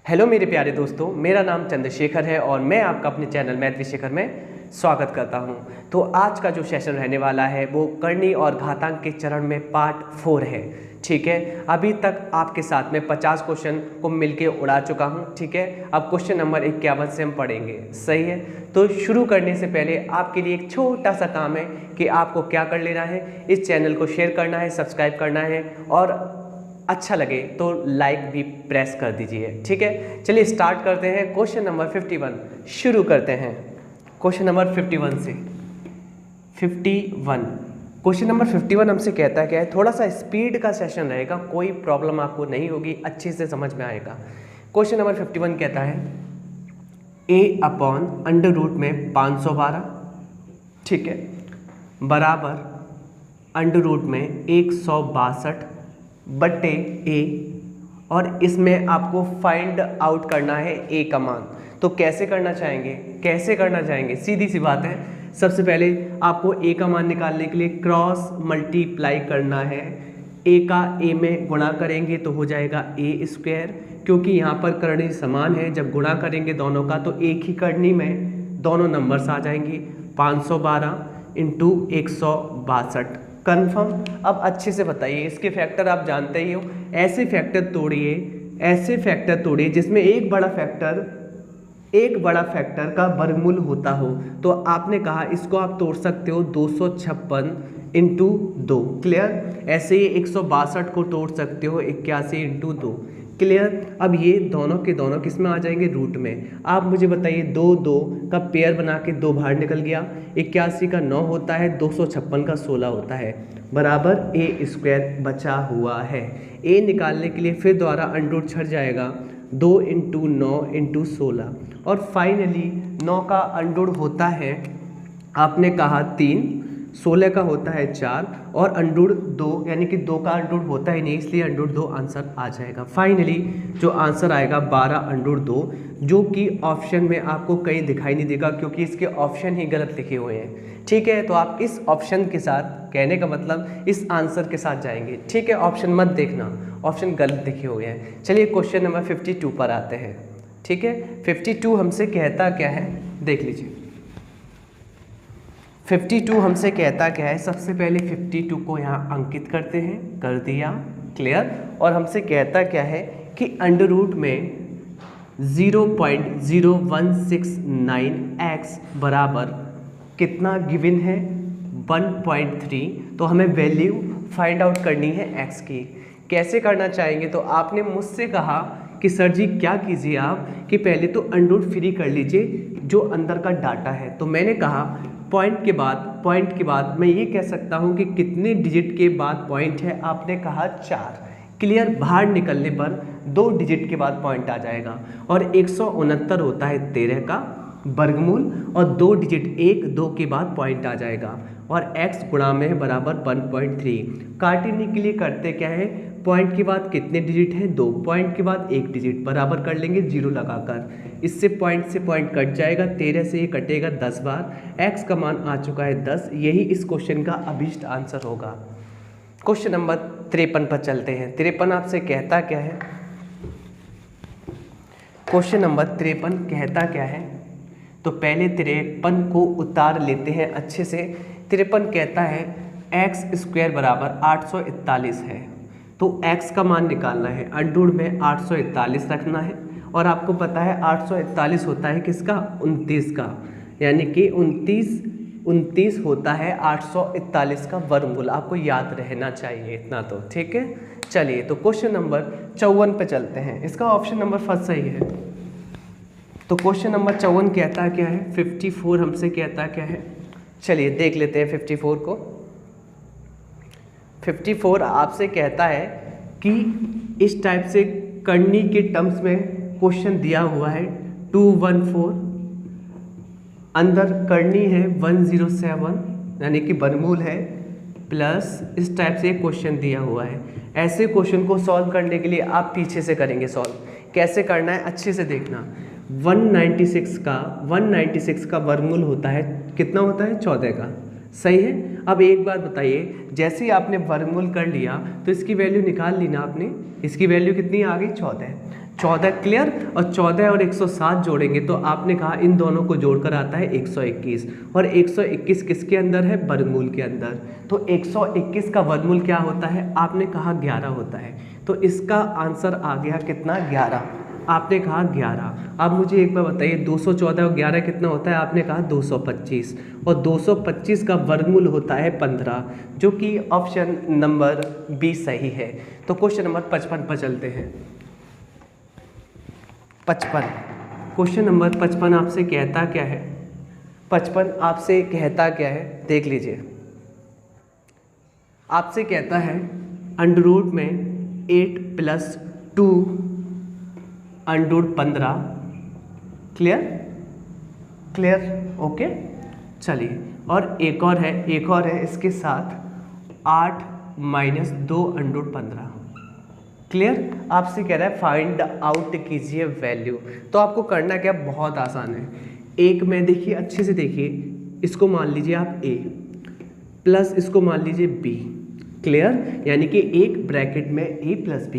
Hello मेरे प्यारे दोस्तों, मेरा नाम चंद्रशेखर है और मैं आपका अपने चैनल मैथ विशेखर में स्वागत करता हूं। तो आज का जो सेशन रहने वाला है वो करनी और घातांक के चरण में पार्ट 4 है। ठीक है, अभी तक आपके साथ में 50 क्वेश्चन को मिलके उड़ा चुका हूं। ठीक है, अब क्वेश्चन नंबर 51 से हम पढ़ेंगे। सही है, तो शुरू करने से पहले आपके लिए एक छोटा सा काम है कि आपको क्या कर लेना है, इस चैनल को शेयर करना है, सब्सक्राइब करना है और अच्छा लगे तो लाइक भी प्रेस कर दीजिए। ठीक है, चलिए स्टार्ट करते हैं। क्वेश्चन नंबर 51 शुरू करते हैं। क्वेश्चन नंबर 51 से 51 क्वेश्चन नंबर 51 हमसे कहता है क्या है, थोड़ा सा स्पीड का सेशन रहेगा, कोई प्रॉब्लम आपको नहीं होगी, अच्छे से समझ में आएगा। क्वेश्चन नंबर 51 कहता है a अपॉन अंडर रूट में 512, ठीक है, बराबर अंडर रूट में 162 बटे a, और इसमें आपको फाइंड आउट करना है a का मान। तो कैसे करना चाहेंगे, सीधी सी बात है। सबसे पहले आपको a का मान निकालने के लिए क्रॉस मल्टीप्लाई करना है। a का a में गुणा करेंगे तो हो जाएगा a², क्योंकि यहाँ पर करनी समान है, जब गुणा करेंगे दोनों का तो एक ही करनी में दोनों नंबर्स आ जाएंगे। 512 इंटू 162 कन्फर्म। अब अच्छे से बताइए, इसके फैक्टर आप जानते ही हो। ऐसे फैक्टर तोड़िए जिसमें एक बड़ा फैक्टर का वर्गमूल होता हो। तो आपने कहा इसको आप तोड़ सकते हो 256 इंटू 2, क्लियर। ऐसे ही 162 को तोड़ सकते हो 81 इंटू 2, क्लियर। अब ये दोनों के दोनों किस में आ जाएंगे, रूट में। आप मुझे बताइए 2 का पेयर बना के 2 बाहर निकल गया, 81 का 9 होता है, 256 का 16 होता है, बराबर a² बचा हुआ है। a निकालने के लिए फिर द्वारा अंडर छट जाएगा, 2 इंटू 9 इंटू 16, और फाइनली 9 का अंडर होता है, आपने कहा 3, 16 का होता है 4 और अंडर 2, यानी कि 2 का अंडर होता ही नहीं, इसलिए अंडर 2 आंसर आ जाएगा। फाइनली जो आंसर आएगा 12 अंडर 2, जो कि ऑप्शन में आपको कहीं दिखाई नहीं देगा क्योंकि इसके ऑप्शन ही गलत लिखे हुए हैं। ठीक है, तो आप इस ऑप्शन के साथ, कहने का मतलब इस आंसर के साथ जाएंगे। ठीक है, ऑप्शन मत देखना, ऑप्शन गलत लिखे हुए हैं। चलिए क्वेश्चन नंबर 52 पर आते हैं। ठीक है, 52 हमसे कहता क्या है, देख लीजिए। 52 हमसे कहता क्या है, सबसे पहले 52 को यहाँ अंकित करते हैं, कर दिया, क्लियर। और हमसे कहता क्या है कि अंडर रूट में 0.0169x बराबर कितना गिवन है, 1.3। तो हमें वैल्यू फाइंड आउट करनी है x की। कैसे करना चाहेंगे, तो आपने मुझसे कहा कि सर जी क्या कीजिए आप कि पहले तो अंडर रूट फ्री कर लीजिए जो अंदर का डाटा है। तो मैंने कहा पॉइंट के बाद मैं ये कह सकता हूँ कि कितने डिजिट के बाद पॉइंट है, आपने कहा 4, क्लियर। बाहर निकलने पर 2 डिजिट के बाद पॉइंट आ जाएगा, और 169 होता है 13 का वर्गमूल, और 2 डिजिट 1, 2 के बाद पॉइंट आ जाएगा, और x गुणा में बराबर 1.3। काटने के लिए करते क्या है, पॉइंट के बाद कितने डिजिट हैं, 2, पॉइंट के बाद 1 डिजिट, बराबर कर लेंगे 0 लगाकर। इससे पॉइंट कट जाएगा, 13 से ये कटेगा 10 बार, x का मान आ चुका है 10। यही इस क्वेश्चन का अभीष्ट आंसर होगा। क्वेश्चन नंबर 53 पर चलते हैं। 53 आपसे कहता क्या है, क्वेश्चन नंबर 53 कहता क्या है, तो पहले 53 को उतार लेते हैं अच्छे से। 53 कहता है x² बराबर 841 है, तो x का मान निकालना है, अंडर में 841 रखना है, और आपको पता है 841 होता है किसका, 29 का, यानी कि 29 होता है 841 का वर्गमूल। आपको याद रहना चाहिए इतना तो, ठीक है। चलिए तो क्वेश्चन नंबर 54 पे चलते हैं। इसका ऑप्शन नंबर फर्स्ट सही है। तो क्वेश्चन नंबर 54 कहता क्या है, 54 हमसे कहता क्या है, चलिए देख लेते हैं 54 को। 54 आपसे कहता है कि इस टाइप से करनी के टर्म्स में क्वेश्चन दिया हुआ है, 214, अंदर करनी है 107, यानी कि वर्गमूल है, प्लस इस टाइप से क्वेश्चन दिया हुआ है। ऐसे क्वेश्चन को सॉल्व करने के लिए आप पीछे से करेंगे सॉल्व। कैसे करना है अच्छे से देखना। 196 का वर्गमूल होता है, कितना होता है, 14 का, सही है। अब एक बात बताइए, जैसे ही आपने वर्गमूल कर लिया तो इसकी वैल्यू निकाल ली ना आपने, इसकी वैल्यू कितनी आ गई, 14। 14 क्लियर। और 14 और 107 जोड़ेंगे तो आपने कहा इन दोनों को जोड़कर आता है 121, और 121 किसके अंदर है, वर्गमूल के अंदर। तो 121 का वर्गमूल क्या होता है, आपने कहा 11 होता है। तो इसका आंसर आ गया कितना, 11। आपने कहा 11। अब मुझे एक बार बताइए 214 और 11 कितना होता है, आपने कहा 225, और 225 का वर्गमूल होता है 15, जो कि ऑप्शन नंबर बी सही है। तो क्वेश्चन नंबर 55 पर चलते हैं। 55, क्वेश्चन नंबर 55 आपसे कहता क्या है, 55 आपसे कहता क्या है, देख लीजिए। आपसे कहता है अंडर रूट में 8 + 2 √15, क्लियर, ओके। चलिए, और एक और है इसके साथ 8 - 2 √15, क्लियर। आपसे कह रहा है फाइंड आउट कीजिए वैल्यू। तो आपको करना क्या, बहुत आसान है। एक में देखिए, अच्छे से देखिए, इसको मान लीजिए आप a प्लस इसको मान लीजिए b, क्लियर। यानी कि एक ब्रैकेट में a + b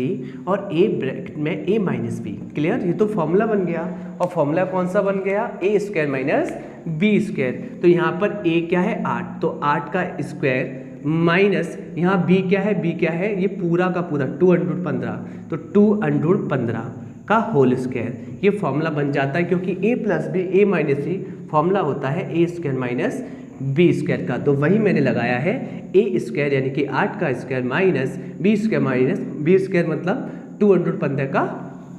और a ब्रैकेट में a - b, क्लियर। ये तो फॉर्मूला बन गया, और फॉर्मूला कौन सा बन गया, a² - b²। तो यहाँ पर a क्या है, 8, तो 8 का स्क्वायर माइनस यहाँ b क्या है, ये पूरा का पूरा 2 √15, तो 2 √15 का होल स्क्वायर। ये फॉर्मूला बन जाता है, क्योंकि a + b a - c formula होता है a² - b² का। तो वही मैंने लगाया है a² यानी कि 8 का स्क्वायर माइनस b² मतलब 2 √15 का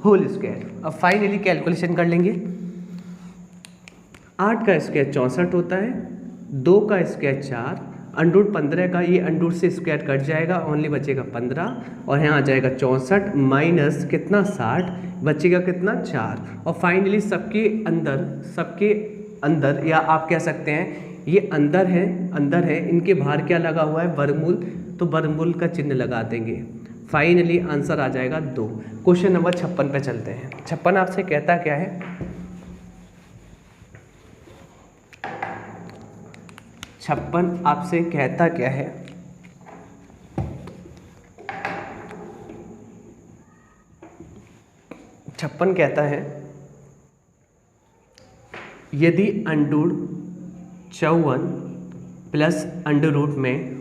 होल स्क्वायर। अब फाइनली कैलकुलेशन कर लेंगे। 8 का स्क्वायर 64 होता है, 2 का स्क्वायर 4, √15 का ये अंडर से स्क्वायर कट जाएगा, ओनली बचेगा 15, और यहाँ आ जाएगा 64 माइनस कितना 60, बचेगा कितना 4। और फाइनली सबके अंदर या आप कह सकते हैं ये अंदर है, इनके बाहर क्या लगा हुआ है, वर्गमूल, तो वर्गमूल का चिन्ह लगा देंगे। फाइनली आंसर आ जाएगा 2। क्वेश्चन नंबर 56 पे चलते हैं। 56 आपसे कहता क्या है, 56 आपसे कहता क्या है, छप्पन कहता है यदि अंडर 54 प्लस अंडर रूट में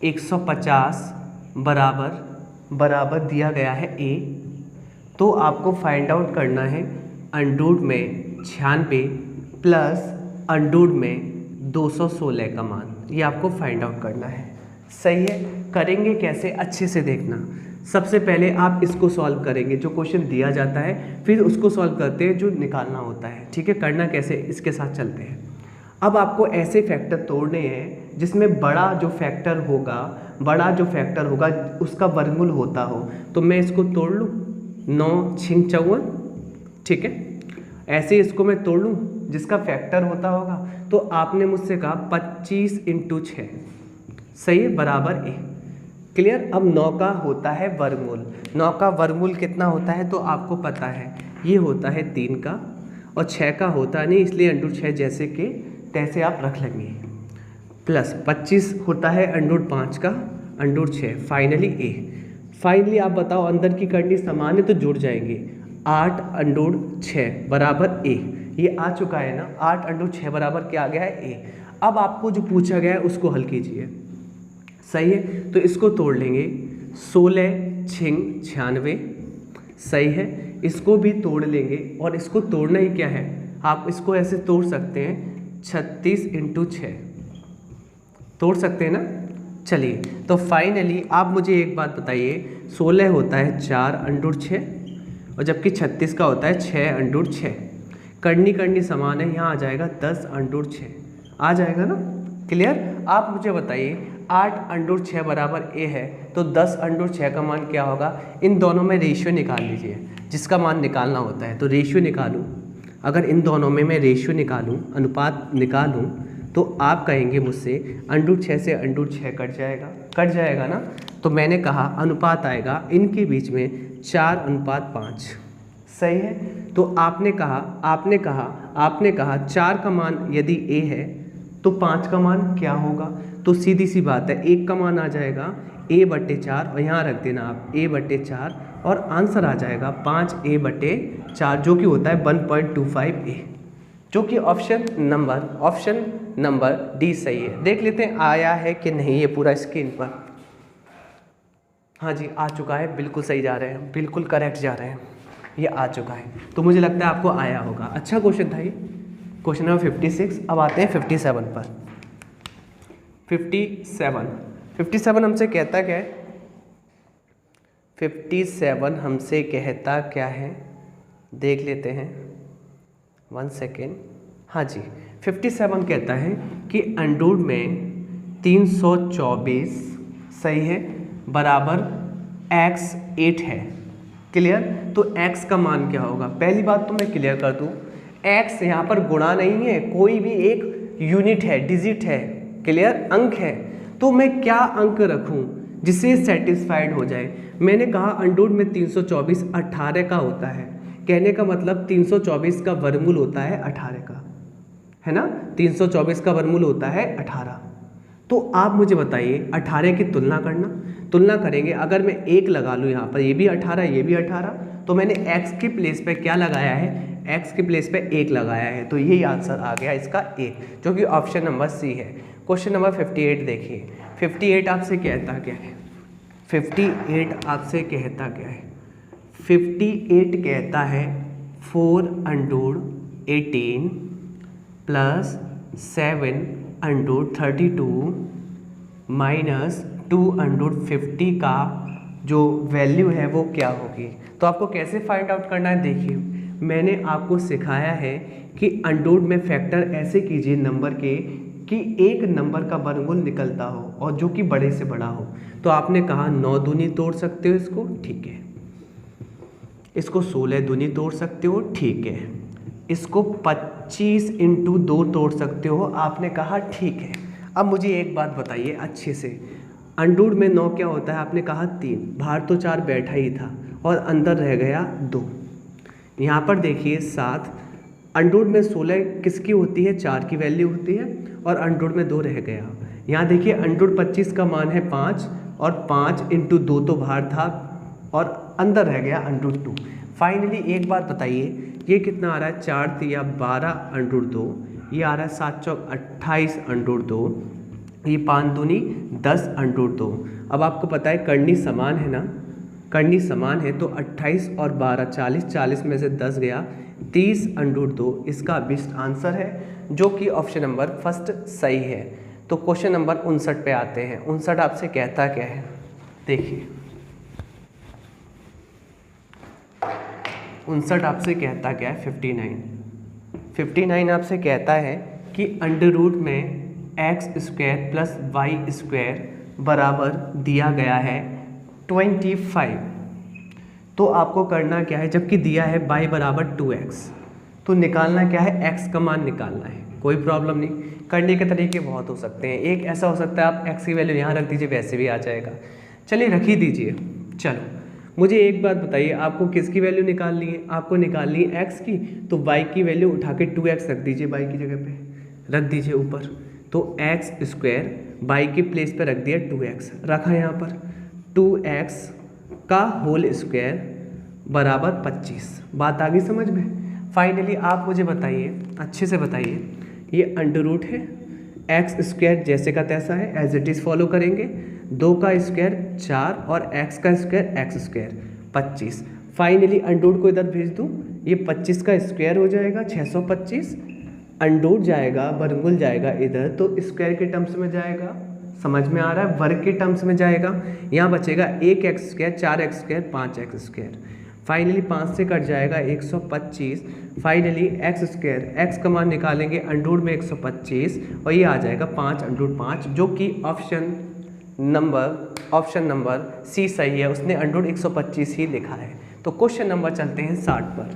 150 बराबर दिया गया है a, तो आपको फाइंड आउट करना है अंडर रूट में 96 प्लस अंडर रूट में 216 का मान। ये आपको फाइंड आउट करना है, सही है। करेंगे कैसे, अच्छे से देखना। सबसे पहले आप इसको सॉल्व करेंगे, जो क्वेश्चन दिया जाता है, फिर उसको सॉल्व करते हैं जो निकालना होता है, ठीक है। करना कैसे, इसके साथ चलते हैं। अब आपको ऐसे फैक्टर तोड़ने हैं जिसमें बड़ा जो फैक्टर होगा उसका वर्गमूल होता हो। तो मैं इसको तोड़ लूँ, 9 × 6 = 54, ठीक है। ऐसे इसको मैं तोड़ लूँ जिसका फैक्टर होता होगा, तो आपने मुझसे कहा 25 × 6, सही है, बराबर a, क्लियर। अब 9 का होता है वर्गमूल, 9 का वर्गमूल कितना होता है तो आपको पता है, ये होता है 3 का, और 6 का होता नहीं, इसलिए √6 जैसे के तैसे आप रख लेंगे, प्लस 25 होता है √5 का, √6, फाइनली a। फाइनली आप बताओ, अंदर की करनी समान है तो जुड़ जाएंगे। 8 √6 बराबर a, ये आ चुका है ना, 8 √6 बराबर क्या आ गया है a। अब आपको जो पूछा गया है उसको हल कीजिए, सही है। तो इसको तोड़ लेंगे, 16 × 6 = 96, सही है। इसको भी तोड़ लेंगे, और इसको तोड़ना ही क्या है, आप इसको ऐसे तोड़ सकते हैं, 36 × 6 तोड़ सकते हैं ना। चलिए, तो फाइनली आप मुझे एक बात बताइए, 16 होता है 4 √6, और जबकि 36 का होता है 6 √6। करनी समान है, यहाँ आ जाएगा 10 √6, आ जाएगा ना, क्लियर। आप मुझे बताइए 8 √6 बराबर a है, तो 10 √6 का मान क्या होगा। इन दोनों में रेशियो निकाल लीजिए, जिसका मान निकालना होता है। तो रेशियो निकालूं, अगर इन दोनों में मैं रेशियो निकालूं, अनुपात निकालूं, तो आप कहेंगे मुझसे √6 से √6 कट जाएगा ना। तो मैंने कहा अनुपात आएगा इनके बीच में 4:5, सही है। तो आपने कहा 4 का मान यदि a है तो 5 का मान क्या होगा। तो सीधी सी बात है, 1 का मान आ जाएगा 5a/4 और यहाँ रख देना आप a/4 और आंसर आ जाएगा 5a/4 जो कि होता है 1.25a, जो कि ऑप्शन नंबर डी सही है। देख लेते हैं आया है कि नहीं ये पूरा स्क्रीन पर। हाँ जी आ चुका है, बिल्कुल सही जा रहे हैं, बिल्कुल करेक्ट जा रहे हैं, ये आ चुका है। तो मुझे लगता है आपको आया होगा। अच्छा क्वेश्चन था ये, क्वेश्चन नंबर 56। अब आते हैं 57 पर। 57 हमसे कहता क्या है? 57 हमसे कहता क्या है, देख लेते हैं, 1 सेकेंड। हाँ जी 57 कहता है कि अंडर में 324 सही है बराबर x 8 है। क्लियर? तो x का मान क्या होगा? पहली बात तो मैं क्लियर कर दूं, x यहाँ पर गुणा नहीं है, कोई भी एक यूनिट है, डिजिट है, क्लियर, अंक है। तो मैं क्या अंक रखूं जिससे सेटिस्फाइड हो जाए? मैंने कहा अंडर में 324 18 का होता है, कहने का मतलब 324 का वर्गमूल होता है 18 का, है ना? 324 का वर्गमूल होता है 18। तो आप मुझे बताइए 18 की तुलना करेंगे। अगर मैं 1 लगा लूँ यहाँ पर, ये भी 18 ये भी 18, तो मैंने x के प्लेस पे क्या लगाया है? x के प्लेस पे 1 लगाया है, तो यही आंसर आ गया इसका 1, जो कि ऑप्शन नंबर सी है। क्वेश्चन नंबर 58 देखिए। 58 आपसे कहता क्या है? 58 आपसे कहता क्या है? 58 कहता है 418 प्लस 732 माइनस 250 का जो वैल्यू है वो क्या होगी। तो आपको कैसे फाइंड आउट करना है? देखिए मैंने आपको सिखाया है कि अंडर में फैक्टर ऐसे कीजिए नंबर के कि एक नंबर का वर्गमूल निकलता हो और जो कि बड़े से बड़ा हो। तो आपने कहा 9 दूनी तोड़ सकते हो इसको, ठीक है। इसको 16 दूनी तोड़ सकते हो, ठीक है। इसको 25 इंटू 2 तोड़ सकते हो, आपने कहा ठीक है। अब मुझे एक बात बताइए अच्छे से, अंडर में 9 क्या होता है? आपने कहा 3, बाहर तो 4 बैठा ही था और अंदर रह गया 2। यहाँ पर देखिए 7, अंडर में 16 किसकी होती है? 4 की वैल्यू होती है और अंडर में 2 रह गया। यहाँ देखिए अंडर 25 का मान है 5 और 5 इंटू 2 तो बाहर था और अंदर रह गया अंडर 2। फाइनली एक बात बताइए ये कितना आ रहा है? 4 तिया 12 अंडर 2, ये आ रहा है 7 चौक 28 अंडर 2, ये 5 दूनी 10 अंडर 2। अब आपको पता है करनी समान है ना, करनी समान है तो 28 और 12 40, 40 में से 10 गया 30 अंडर 2, इसका बेस्ट आंसर है जो कि ऑप्शन नंबर फर्स्ट सही है। तो क्वेश्चन नंबर 59 पे आते हैं। 59 आपसे कहता क्या है? देखिए 59 आपसे कहता क्या है? 59 आपसे कहता है कि अंडर रूट में x² प्लस y² बराबर दिया गया है 25। तो आपको करना क्या है? जबकि दिया है y बराबर 2x, तो निकालना क्या है? x का मान निकालना है। कोई प्रॉब्लम नहीं, करने के तरीके बहुत हो सकते हैं। एक ऐसा हो सकता है आप x की वैल्यू यहाँ रख दीजिए, वैसे भी आ जाएगा। चलिए रख ही दीजिए। चलो मुझे एक बात बताइए, आपको किसकी वैल्यू निकालनी है? आपको निकालनी है x की, तो y की वैल्यू उठा के 2x रख दीजिए, y की जगह पे रख दीजिए ऊपर। तो x² y के प्लेस पे रख दिया 2x, रखा यहाँ पर 2x का होल स्क्वायर बराबर 25। बात आ गई समझ में? फाइनली आप मुझे बताइए, अच्छे से बताइए, ये अंडर रूट है, x² जैसे का तैसा है, एज इट इज़ फॉलो करेंगे। 2 का स्क्वायर 4 और x का स्क्वायर x² 25। फाइनली अंडर को इधर भेज दूँ, ये 25 का स्क्वायर हो जाएगा 625, अंडर जाएगा वर्गमूल जाएगा इधर तो स्क्वायर के टर्म्स में जाएगा, समझ में आ रहा है? वर्ग के टर्म्स में जाएगा। यहाँ बचेगा 1x², 4x², 5x²। फाइनली 5 से कट जाएगा 125। फाइनली x², x का मान निकालेंगे अंडर में 125 और ये आ जाएगा 5 अंडर 5, जो कि ऑप्शन नंबर सी सही है। उसने अंडर 125 ही लिखा है। तो क्वेश्चन नंबर चलते हैं 60 पर।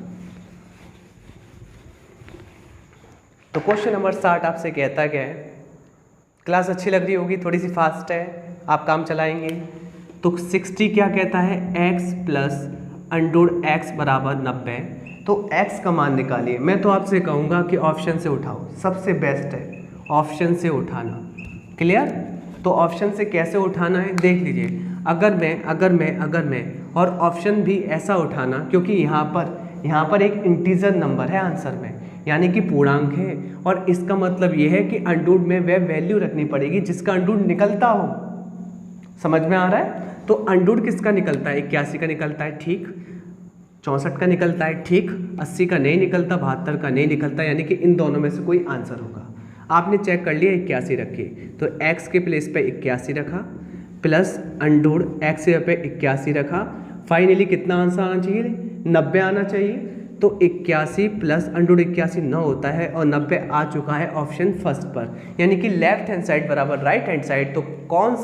तो क्वेश्चन नंबर 60 आपसे कहता क्या है? क्लास अच्छी लग रही होगी, थोड़ी सी फास्ट है, आप काम चलाएंगे। तो 60 क्या कहता है? x प्लस अंडर x बराबर 90। तो x का मान निकालिए। मैं तो आपसे कहूँगा कि ऑप्शन से उठाओ, सबसे बेस्ट है ऑप्शन से उठाना। क्लियर? तो ऑप्शन से कैसे उठाना है देख लीजिए। अगर मैं और ऑप्शन भी ऐसा उठाना, क्योंकि यहाँ पर एक इंटीजर नंबर है आंसर में, यानी कि पूर्णांक है, और इसका मतलब ये है कि अंडररूट में वह वैल्यू रखनी पड़ेगी जिसका अंडररूट निकलता हो। समझ में आ रहा है? तो अंडररूट किसका निकलता है? 81 का निकलता है, ठीक। 64 का निकलता है, ठीक। 80 का नहीं निकलता, 72 का नहीं निकलता, यानी कि इन दोनों में से कोई आंसर होगा। आपने चेक कर लिया, 81 रखी, तो x के प्लेस पे 81 रखा, प्लस अंडररूट x पे 81 रखा। फाइनली कितना आंसर आना चाहिए? 90 आना चाहिए। तो 81 प्लस अंडररूट 81 9 होता है, और 90 आ चुका है ऑप्शन फर्स्ट पर, यानी कि लेफ्ट हैंड साइड बराबर राइट हैंड साइड। तो कौन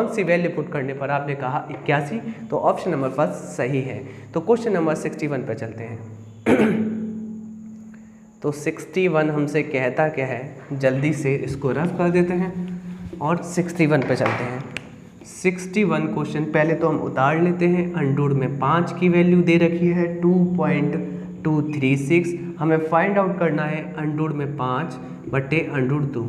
सी वैल्यू पुट करने पर आपने कहा 81? तो ऑप्शन नंबर फर्स्ट सही है। तो क्वेश्चन नंबर 61 पे चलते हैं। तो 61 हमसे कहता क्या है, जल्दी से इसको रफ कर देते हैं और 61 पे चलते हैं। 61 क्वेश्चन पहले तो हम उतार लेते हैं। अंडररूट में 5 की वैल्यू दे रखी है 2.236। हमें फाइंड आउट करना है अंडररूट में 5 बटे अंडररूट 2।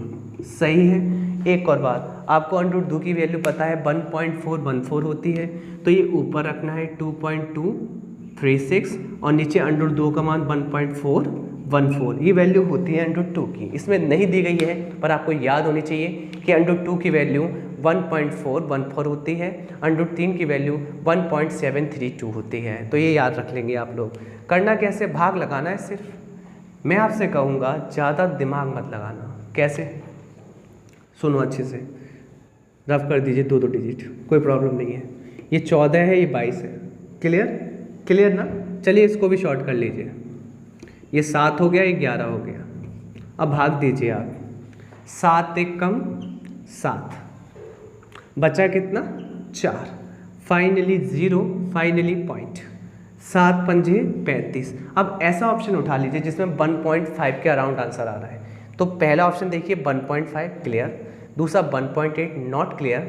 सही है। एक और बात, आपको अंडररूट 2 की वैल्यू पता है 1.414 होती है, तो ये ऊपर रखना है 2.236 और नीचे अंडररूट 2 का मान 1.414। ये वैल्यू होती है अंडररूट 2 की। इसमें नहीं दी गई है, पर आपको याद होनी चाहिए कि अंडररूट 2 की वैल्यू 1.414 होती है, अंडररूट 3 की वैल्यू 1.732 होती है। तो ये याद रख लेंगे आप लोग। करना कैसे? भाग लगाना है सिर्फ। मैं आपसे कहूँगा ज़्यादा दिमाग मत लगाना। कैसे? सुनो अच्छे से, रफ कर दीजिए 2 डिजिट, कोई प्रॉब्लम नहीं है। ये 14 है, ये 22 है। क्लियर ना? चलिए इसको भी शॉर्ट कर लीजिए। ये 7 हो गया, ये 11 हो गया। अब भाग दीजिए आप। 7 एक कम 7, बचा कितना? 4। Finally 0, finally point. 7 पंजे 35। अब ऐसा ऑप्शन उठा लीजिए जिसमें 1.5 के अराउंड आंसर आ रहा है। तो पहला ऑप्शन देखिए 1.5 क्लियर, दूसरा 1.8 नॉट क्लियर,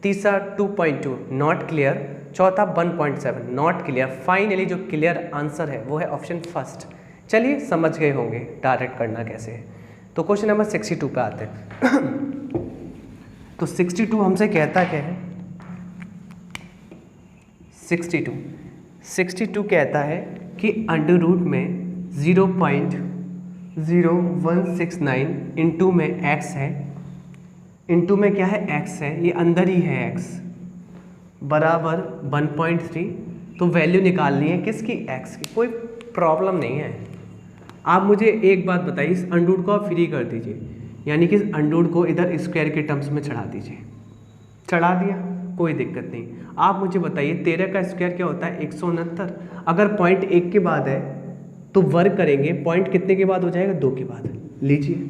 तीसरा 2.2 नॉट क्लियर, चौथा 1.7 नॉट क्लियर। फाइनली जो क्लियर आंसर है वो है ऑप्शन फर्स्ट। चलिए समझ गए होंगे डायरेक्ट करना कैसे है। तो क्वेश्चन नंबर 62 पे आते हैं। तो 62 हमसे कहता क्या है? 62 कहता है कि अंडररूट में 0.0169 इंटू में x है, इंटू में क्या है? x है, ये अंदर ही है x, बराबर 1.3। तो वैल्यू निकालनी है किसकी? x की। कोई प्रॉब्लम नहीं है। आप मुझे एक बात बताइए, इस अंडररूट को आप फ्री कर दीजिए, यानी कि इस अंडररूट को इधर स्क्वायर के टर्म्स में चढ़ा दीजिए। चढ़ा दिया, कोई दिक्कत नहीं। आप मुझे बताइए 13 का स्क्वायर क्या होता है? 169। अगर पॉइंट 1 के बाद है तो वर्ग करेंगे, पॉइंट कितने के बाद हो जाएगा? 2 के बाद। लीजिए,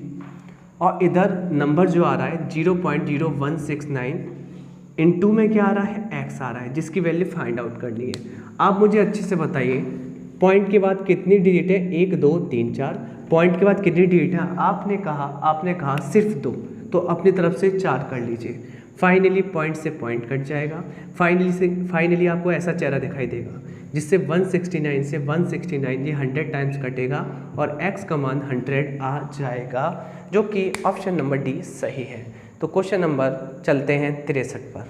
और इधर नंबर जो आ रहा है 0.0169 इंटू में क्या आ रहा है? x आ रहा है, जिसकी वैल्यू फाइंड आउट करनी है। आप मुझे अच्छे से बताइए पॉइंट के बाद कितनी डिजिट है? 1 2 3 4। पॉइंट के बाद कितनी डिजिट है? आपने कहा सिर्फ 2, तो अपनी तरफ से 4 कर लीजिए। फाइनली पॉइंट से पॉइंट कट जाएगा। फाइनली आपको ऐसा चेहरा दिखाई देगा जिससे 169 से 169 ये 100 टाइम्स कटेगा और x का मान 100 आ जाएगा, जो कि ऑप्शन नंबर डी सही है। तो क्वेश्चन नंबर चलते हैं 63 पर।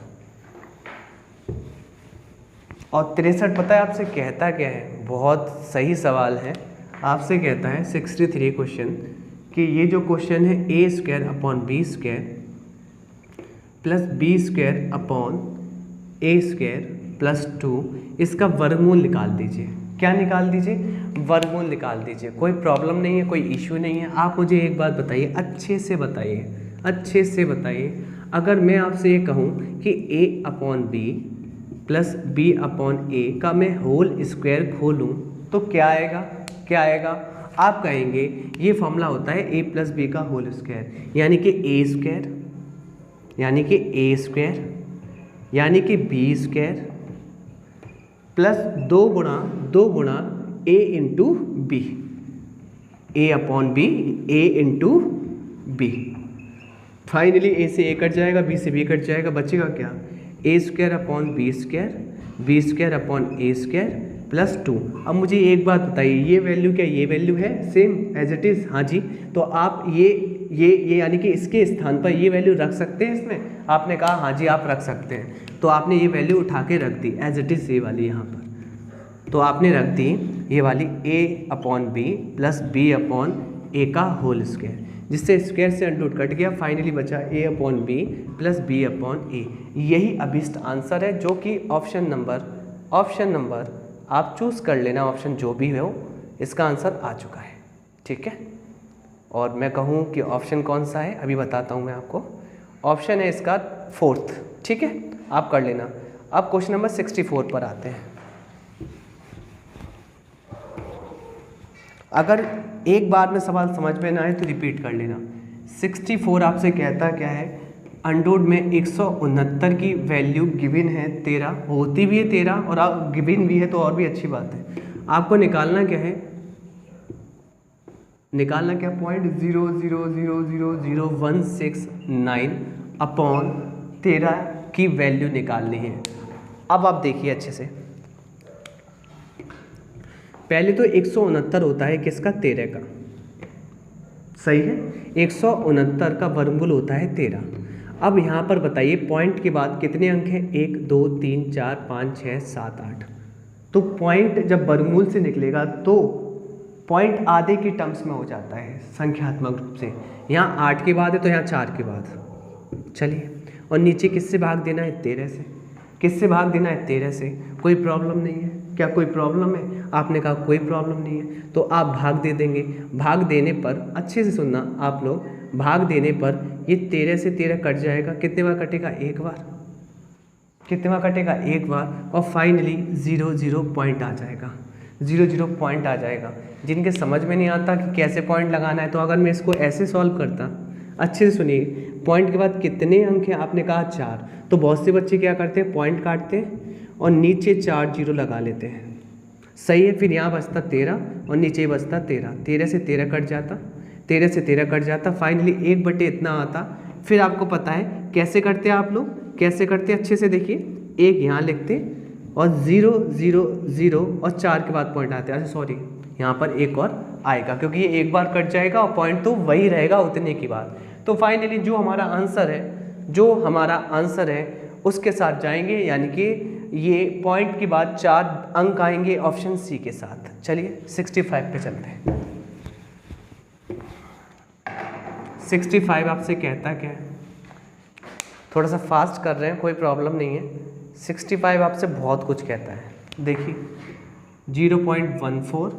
और 63 पता है आपसे कहता क्या है? बहुत सही सवाल है। आपसे कहता है 63 क्वेश्चन कि ये जो क्वेश्चन है a square upon B square plus B square upon A square plus 2, इसका वर्गमूल निकाल दीजिए। क्या निकाल दीजिए? वर्गमूल निकाल दीजिए। कोई प्रॉब्लम नहीं है, कोई इश्यू नहीं है। आप मुझे एक बात बताइए, अच्छे से बताइए, अगर मैं आपसे ये कहूँ कि a upon B plus B upon A का मैं होल स्क्वायर खोलूँ तो क्या आएगा? आप कहेंगे ये फॉर्मूला होता है a प्लस बी का होल स्क्वायर, यानी कि a स्क्वायर यानी कि बी स्क्वायर प्लस 2 गुणा a into B, a upon B, a into B. Finally a से a कट जाएगा, b से b कट जाएगा, बचेगा क्या? a square upon B square upon A square plus 2। अब मुझे एक बात बताइए, ये वैल्यू क्या ये वैल्यू है? Same as it is. हाँ जी। तो आप ये यानी कि इसके स्थान पर ये वैल्यू रख सकते हैं इसमें? आपने कहा हाँ जी आप रख सकते हैं। तो आपने ये वैल्यू उठा के रख दी एज इट इज़ ये वाली यहाँ पर। तो आपने रख दी ये वाली a/b प्लस b/a का होल स्क्वायर, जिससे स्क्वायर से अंडर कट गया, फाइनली बचा a/b प्लस b/a। यही अभिष्ट आंसर है, जो कि ऑप्शन नंबर आप चूज़ कर लेना, ऑप्शन जो भी हो, इसका आंसर आ चुका है। ठीक है, और मैं कहूँ कि ऑप्शन कौन सा है अभी बताता हूँ मैं आपको। ऑप्शन है इसका 4th। ठीक है, आप कर लेना। अब क्वेश्चन नंबर 64 पर आते हैं। अगर एक बार में सवाल समझ में ना आए तो रिपीट कर लेना। 64 आपसे कहता क्या है, अंडर में 169 की वैल्यू गिवन है 13, होती भी है 13 और आप गिवन भी है तो और भी अच्छी बात है। आपको निकालना क्या है, निकालना क्या, 0.00000169 अपॉन 13 की वैल्यू निकालनी है। अब आप देखिए अच्छे से, पहले तो 169 होता है किसका, 13 का, सही है। 169 का वर्गमूल होता है 13। अब यहाँ पर बताइए पॉइंट के बाद कितने अंक हैं, 1 2 3 4 5 6 7 8। तो पॉइंट जब वर्गमूल से निकलेगा तो पॉइंट आधे की टर्म्स में हो जाता है संख्यात्मक रूप से। यहाँ 8 के बाद है तो यहाँ 4 के बाद। चलिए, और नीचे किससे भाग देना है, 13 से। किससे भाग देना है, 13 से। कोई प्रॉब्लम नहीं है क्या, कोई प्रॉब्लम है? आपने कहा कोई प्रॉब्लम नहीं है, तो आप भाग दे देंगे। भाग देने पर अच्छे से सुनना आप लोग, भाग देने पर ये 13 से 13 कट जाएगा। कितने बार कटेगा, एक बार। कितने बार कटेगा, एक बार। और फाइनली 0 0 पॉइंट आ जाएगा, 0 0 पॉइंट आ जाएगा। जिनके समझ में नहीं आता कि कैसे पॉइंट लगाना है, तो अगर मैं इसको ऐसे सॉल्व करता, अच्छे से सुनिए, पॉइंट के बाद कितने अंक हैं, आपने कहा 4। तो बहुत से बच्चे क्या करते हैं, पॉइंट काटते हैं और नीचे 4 0 लगा लेते हैं, सही है। फिर यहाँ बचता 13 और नीचे बचता 13, 13 से 13 कट जाता, 13 से 13 कट जाता, फाइनली 1/, इतना आता। फिर आपको पता है कैसे करते हैं आप लोग, कैसे करते हैं, अच्छे से देखिए। 1 यहाँ लिखते और 0 0 0 और 4 के बाद पॉइंट आते हैं। अच्छा सॉरी, यहाँ पर एक और आएगा क्योंकि ये एक बार कट जाएगा और पॉइंट तो वही रहेगा उतने की बात। तो फाइनली जो हमारा आंसर है उसके साथ जाएंगे, यानी कि ये पॉइंट के बाद 4 अंक आएंगे ऑप्शन सी के साथ। चलिए 65 पे चलते हैं। 65 आपसे कहता क्या है, थोड़ा सा फास्ट कर रहे हैं, कोई प्रॉब्लम नहीं है। 65 आपसे बहुत कुछ कहता है, देखिए 0.14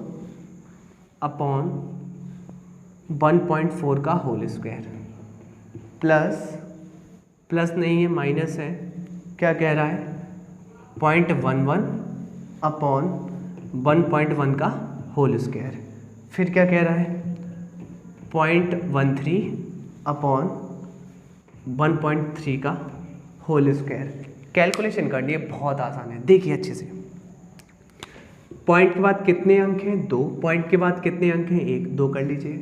अपॉन 1.4 का होल स्क्वायर प्लस नहीं है, माइनस है। क्या कह रहा है, 0.11 अपॉन 1.1 का होल स्क्वायर। फिर क्या कह रहा है, 0.13 अपॉन 1.3 का होल स्क्वायर। कैलकुलेशन करनी है, बहुत आसान है, देखिए अच्छे से। पॉइंट के बाद कितने अंक हैं, 2। पॉइंट के बाद कितने अंक हैं, 1, 2 कर लीजिए।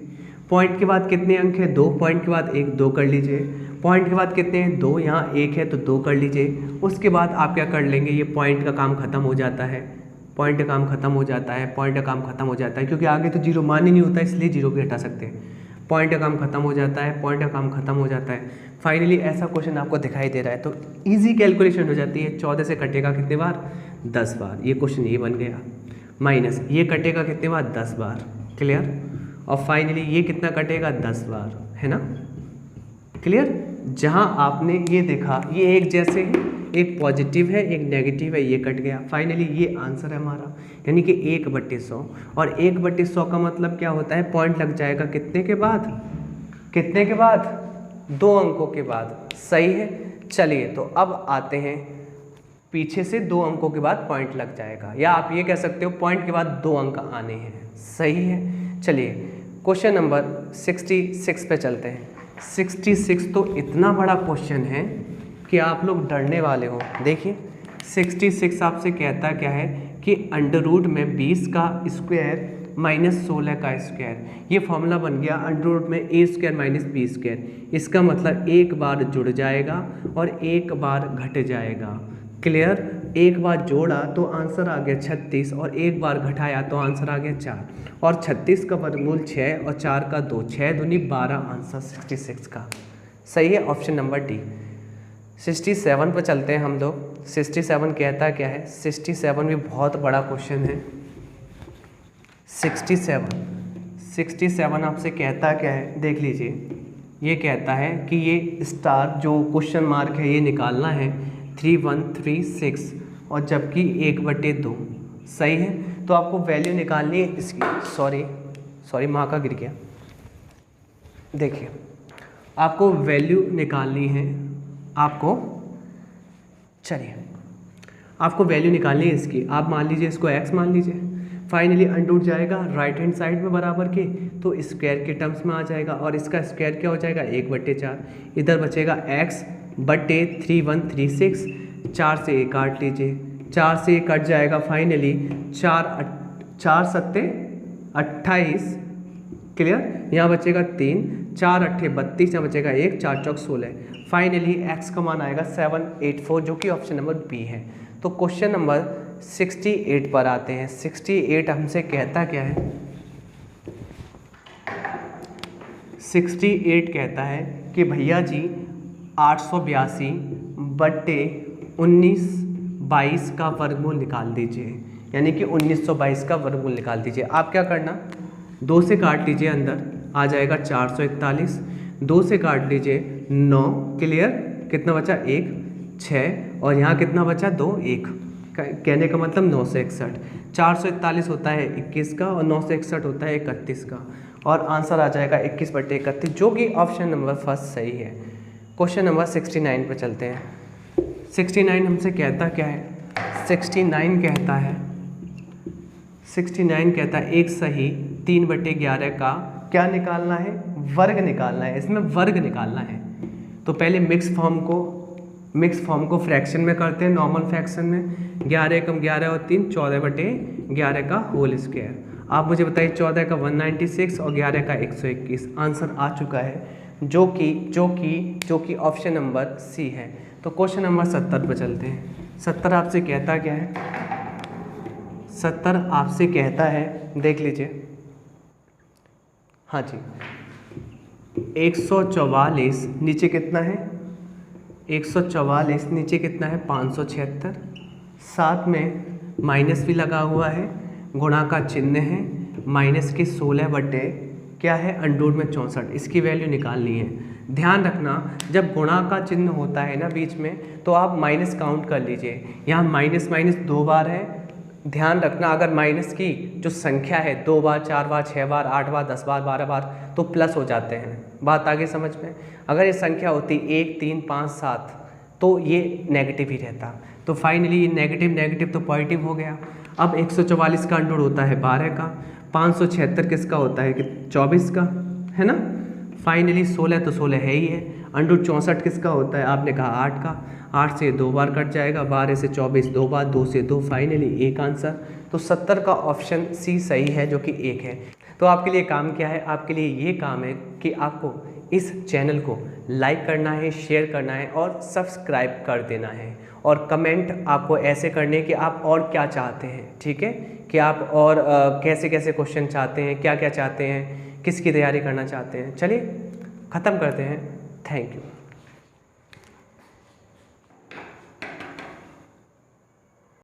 पॉइंट के बाद कितने अंक हैं, 2। पॉइंट के बाद 1, 2 कर लीजिए। पॉइंट के बाद कितने हैं, 2, यहाँ 1 है तो 2 कर लीजिए। उसके बाद आप क्या कर लेंगे, ये पॉइंट का काम खत्म हो जाता है, पॉइंट का काम खत्म हो जाता है, पॉइंट का काम खत्म हो जाता है, क्योंकि आगे तो 0 मान ही नहीं होता, इसलिए 0 भी हटा सकते हैं। पॉइंट का काम खत्म हो जाता है, पॉइंट का काम खत्म हो जाता है। फाइनली ऐसा क्वेश्चन आपको दिखाई दे रहा है तो ईजी कैलकुलेशन हो जाती है। 14 से कटेगा कितने बार, 10 बार। ये क्वेश्चन ये बन गया। माइनस ये कटेगा कितने बार, 10 बार। क्लियर। और फाइनली ये कितना कटेगा, 10 बार, है ना। क्लियर। जहाँ आपने ये देखा, ये एक जैसे है, एक पॉजिटिव है एक नेगेटिव है, ये कट गया। फाइनली ये आंसर है हमारा, यानी कि 1/100। और 1/100 का मतलब क्या होता है, पॉइंट लग जाएगा कितने के बाद, कितने के बाद, 2 अंकों के बाद, सही है। चलिए तो अब आते हैं, पीछे से 2 अंकों के बाद पॉइंट लग जाएगा, या आप ये कह सकते हो पॉइंट के बाद 2 अंक आने हैं, सही है। चलिए क्वेश्चन नंबर 66 पे चलते हैं। 66 तो इतना बड़ा क्वेश्चन है कि आप लोग डरने वाले हो। देखिए 66 आपसे कहता क्या है कि अंडर रूट में 20 का स्क्वायर माइनस 16 का स्क्वायर। ये फॉर्मूला बन गया अंडर रूट में a square minus b square. इसका मतलब एक बार जुड़ जाएगा और एक बार घट जाएगा, क्लियर। एक बार जोड़ा तो आंसर आ गया 36 और एक बार घटाया तो आंसर आ गया 4 और 36 का वर्गमूल 6 और 4 का 2, 6 दूनी 12 आंसर 66 का सही है ऑप्शन नंबर डी। 67 पर चलते हैं हम लोग। 67 कहता क्या है, 67 भी बहुत बड़ा क्वेश्चन है। 67 आपसे कहता क्या है, देख लीजिए। ये कहता है कि ये स्टार जो क्वेश्चन मार्क है ये निकालना है 3136 और जबकि 1/2 सही है। तो आपको वैल्यू निकालनी है इसकी, सॉरी माँ का गिर गया। देखिए आपको वैल्यू निकालनी है, आपको वैल्यू निकालनी है इसकी। आप मान लीजिए इसको x मान लीजिए, फाइनली अंडर जाएगा राइट हैंड साइड में बराबर के तो स्क्वायर के टर्म्स में आ जाएगा और इसका स्क्वायर क्या हो जाएगा 1/4। इधर बचेगा x/3136, 4 से 1 काट लीजिए, 4 से 1 कट जाएगा फाइनली 4 सत्ते 28 क्लियर। यहाँ बचेगा 3, 4 अट्ठे 32, यहाँ बचेगा 1, 4 चौक 16। फाइनली x का मान आएगा 784 जो कि ऑप्शन नंबर बी है। तो क्वेश्चन नंबर 68 पर आते हैं। 68 हमसे कहता क्या है, 68 कहता है कि भैया जी 882/1922 का वर्गमूल निकाल दीजिए, यानी कि 1922 का वर्गमूल निकाल दीजिए। आप क्या करना, 2 से काट लीजिए, अंदर आ जाएगा 441, 2 से काट लीजिए 9 क्लियर, कितना बचा 1 6 और यहाँ कितना बचा 2 1, कहने का मतलब 9 से 61। 441 होता है 21 का और 9 से 61 होता है 31 का और आंसर आ जाएगा 21/31 जो कि ऑप्शन नंबर फर्स्ट सही है। क्वेश्चन नंबर 69 पर चलते हैं। 69 हमसे कहता क्या है, 69 कहता है एक सही 3/11 का क्या निकालना है, वर्ग निकालना है। इसमें वर्ग निकालना है तो पहले मिक्स फॉर्म को फ्रैक्शन में करते हैं, नॉर्मल फ्रैक्शन में। 11 कम 11 और 3 14/11 का होल स्क्वायर। आप मुझे बताइए 14 का 196 और 11 का 121 आंसर आ चुका है जो कि ऑप्शन नंबर सी है। तो क्वेश्चन नंबर 70 पर चलते हैं। 70 आपसे कहता क्या है, 70 आपसे कहता है, देख लीजिए, हाँ जी 144 नीचे कितना है, 144 नीचे कितना है 576, साथ में माइनस भी लगा हुआ है, गुणा का चिन्ह है, माइनस के 16 बटे क्या है अंडूर में 64, इसकी वैल्यू निकालनी है। ध्यान रखना जब गुणा का चिन्ह होता है ना बीच में तो आप माइनस काउंट कर लीजिए, यहाँ माइनस 2 बार है। ध्यान रखना अगर माइनस की जो संख्या है 2 बार 4 बार 6 बार 8 बार 10 बार 12 बार तो प्लस हो जाते हैं। बात आगे समझ में। अगर ये संख्या होती 1 3 5 7 तो ये नेगेटिव ही रहता। तो फाइनली ये नेगेटिव तो पॉजिटिव हो गया। अब 144 का अंडर होता है 12 का, 576 किसका होता है कि 24 का, है ना। फाइनली 16 तो 16 है ही है। अंडर 64 किसका होता है, आपने कहा 8 का, 8 से 2 बार कट जाएगा, 12 से 24 2 बार, 2 से 2 फाइनली 1 आंसर। तो 70 का ऑप्शन सी सही है जो कि 1 है। तो आपके लिए काम क्या है, आपके लिए ये काम है कि आपको इस चैनल को लाइक करना है, शेयर करना है और सब्सक्राइब कर देना है और कमेंट आपको ऐसे करने कि आप और क्या चाहते हैं, ठीक है, कि आप और कैसे कैसे क्वेश्चन चाहते हैं, क्या क्या चाहते हैं, किसकी तैयारी करना चाहते हैं। चलिए ख़त्म करते हैं। Thank you.